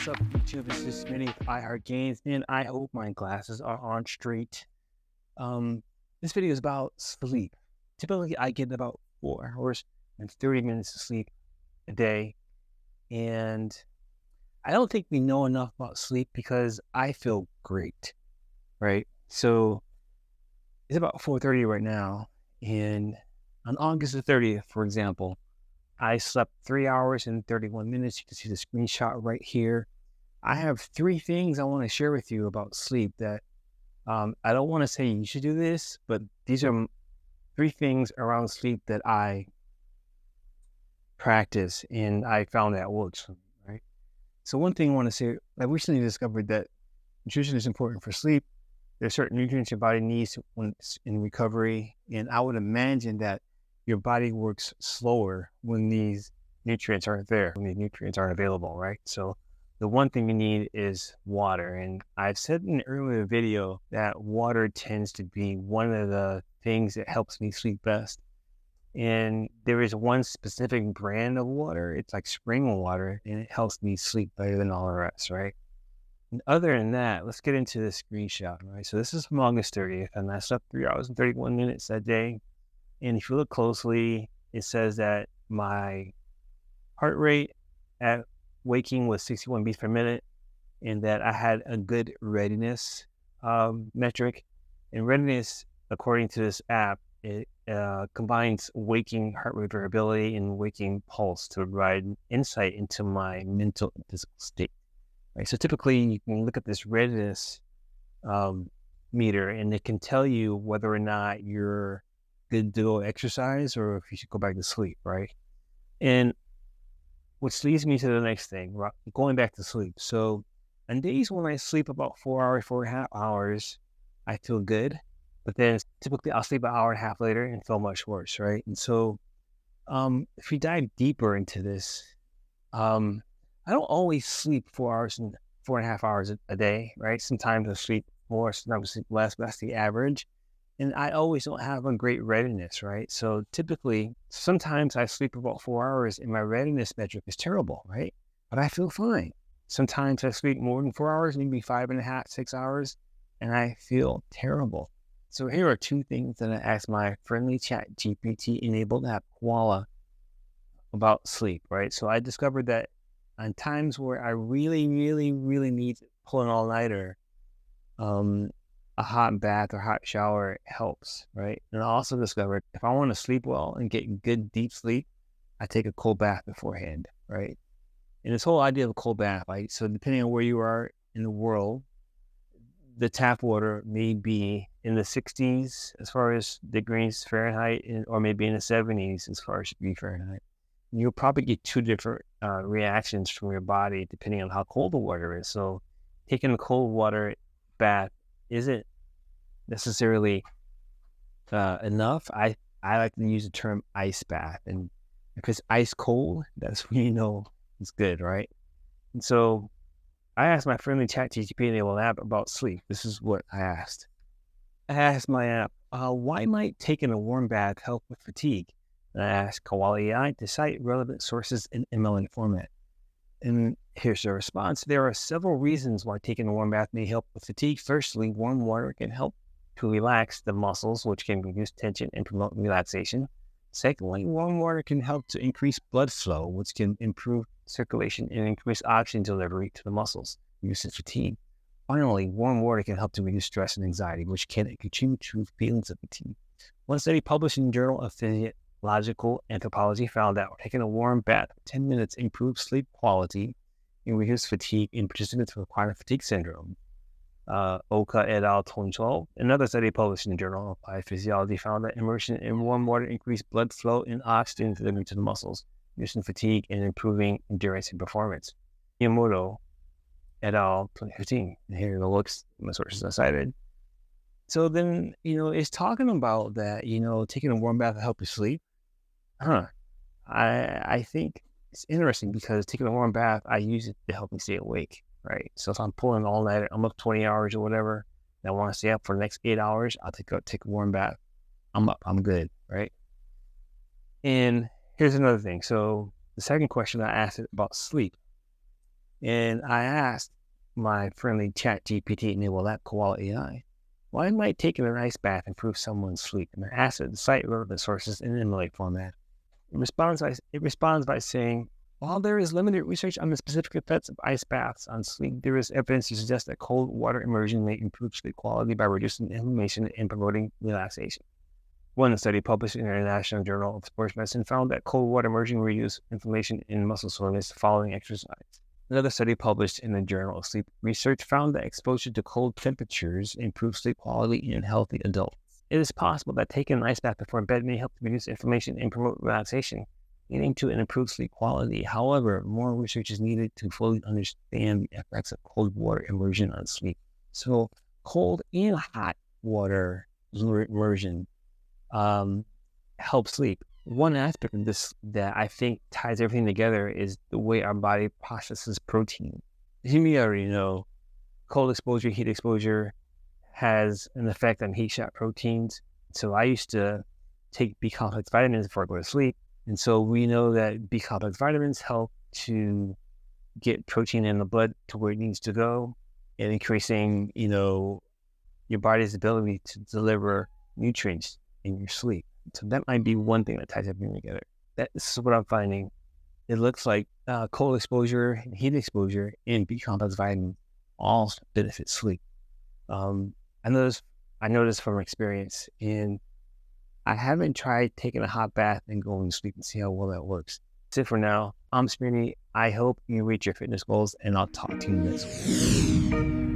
What's up, YouTube? This is Smitty with iHeart Gains, and I hope my glasses are on straight. This video is about sleep. Typically, I get about 4 hours and 30 minutes of sleep a day, and I don't think we know enough about sleep because I feel great, right? So it's about 4:30 right now, and on August the 30th, for example, I slept 3 hours and 31 minutes. You can see the screenshot right here. I have 3 things I want to share with you about sleep that I don't want to say you should do this, but these are 3 things around sleep that I practice and I found that works for me, right? So one thing I want to say, I recently discovered that nutrition is important for sleep. There's certain nutrients your body needs when it's in recovery, and I would imagine that your body works slower when these nutrients aren't there, when these nutrients aren't available, right? So the one thing you need is water. And I've said in an earlier video that water tends to be one of the things that helps me sleep best. And there is one specific brand of water. It's like spring water, and it helps me sleep better than all the rest, right? And other than that, let's get into the screenshot, right? So this is from August 30th, and I slept 3 hours and 31 minutes that day. And if you look closely, it says that my heart rate at waking was 61 beats per minute, and that I had a good readiness metric. And readiness, according to this app, it combines waking heart rate variability and waking pulse to provide insight into my mental and physical state. Right. So typically, you can look at this readiness meter, and it can tell you whether or not you're good to go exercise or if you should go back to sleep. Right. And which leads me to the next thing, going back to sleep. So on days when I sleep about 4 hours, 4.5 hours, I feel good. But then typically I'll sleep an hour and a half later and feel much worse, right? And so if we dive deeper into this, I don't always sleep 4 hours and 4.5 hours a day, right? Sometimes I sleep more, sometimes I sleep less, but that's the average. And I always don't have a great readiness, right? So typically, sometimes I sleep about 4 hours and my readiness metric is terrible, right? But I feel fine. Sometimes I sleep more than 4 hours, maybe 5.5, 6 hours, and I feel terrible. So here are 2 things that I asked my friendly chat GPT enabled app, Koala, about sleep, right? So I discovered that on times where I really, really, really need to pull an all-nighter, a hot bath or hot shower helps, right? And I also discovered if I want to sleep well and get good deep sleep, I take a cold bath beforehand, right? And this whole idea of a cold bath, right? So depending on where you are in the world, the tap water may be in the 60s as far as degrees Fahrenheit, or maybe in the 70s as far as degree Fahrenheit. You'll probably get 2 different reactions from your body depending on how cold the water is. So taking a cold water bath isn't necessarily enough. I like to use the term ice bath, and if it's ice cold, that's when you know it's good, right? And so I asked my friendly chat GTP enabled app about sleep. This is what I asked. I asked my app, why might taking a warm bath help with fatigue? And I asked Koala AI to cite relevant sources in MLN format. And here's the response. There are several reasons why taking a warm bath may help with fatigue. Firstly, warm water can help to relax the muscles, which can reduce tension and promote relaxation. Secondly, warm water can help to increase blood flow, which can improve circulation and increase oxygen delivery to the muscles, reducing fatigue. Finally, warm water can help to reduce stress and anxiety, which can contribute to feelings of fatigue. One study published in the Journal of Physiological Anthropology found that taking a warm bath for 10 minutes improved sleep quality and reduced fatigue in participants with chronic fatigue syndrome. Oka et al. 2012. Another study published in the Journal of Applied Physiology found that immersion in warm water increased blood flow and oxygen delivery to the muscles, reducing fatigue and improving endurance and performance. Miyamoto et al. 2015. And here are the looks, my sources I cited. So then, it's talking about that, taking a warm bath to help you sleep. I think it's interesting because taking a warm bath, I use it to help me stay awake, right? So if I'm pulling all night, I'm up 20 hours or whatever, and I want to stay up for the next 8 hours, I'll take a warm bath. I'm up, I'm good, right? And here's another thing. So the second question I asked it about sleep. And I asked my friendly chat GPT-enabled app Koala AI, why might taking an ice bath improve someone's sleep? And I asked it to cite relevant sources in MLA format. It responds by saying, while there is limited research on the specific effects of ice baths on sleep, there is evidence to suggest that cold water immersion may improve sleep quality by reducing inflammation and promoting relaxation. One study published in the International Journal of Sports Medicine found that cold water immersion reduced inflammation and muscle soreness following exercise. Another study published in the Journal of Sleep Research found that exposure to cold temperatures improves sleep quality in healthy adults. It is possible that taking an ice bath before bed may help to reduce inflammation and promote relaxation, leading to an improved sleep quality. However, more research is needed to fully understand the effects of cold water immersion on sleep. So, cold and hot water immersion help sleep. One aspect of this that I think ties everything together is the way our body processes protein. As you may already know, cold exposure, heat exposure has an effect on heat shock proteins. So I used to take B complex vitamins before I go to sleep. And so we know that B complex vitamins help to get protein in the blood to where it needs to go and increasing, your body's ability to deliver nutrients in your sleep. So that might be one thing that ties everything together. This is what I'm finding. It looks like cold exposure and heat exposure and B complex vitamins all benefit sleep. I noticed from experience, and I haven't tried taking a hot bath and going to sleep and see how well that works. That's it for now. I'm Smitty. I hope you reach your fitness goals, and I'll talk to you next week.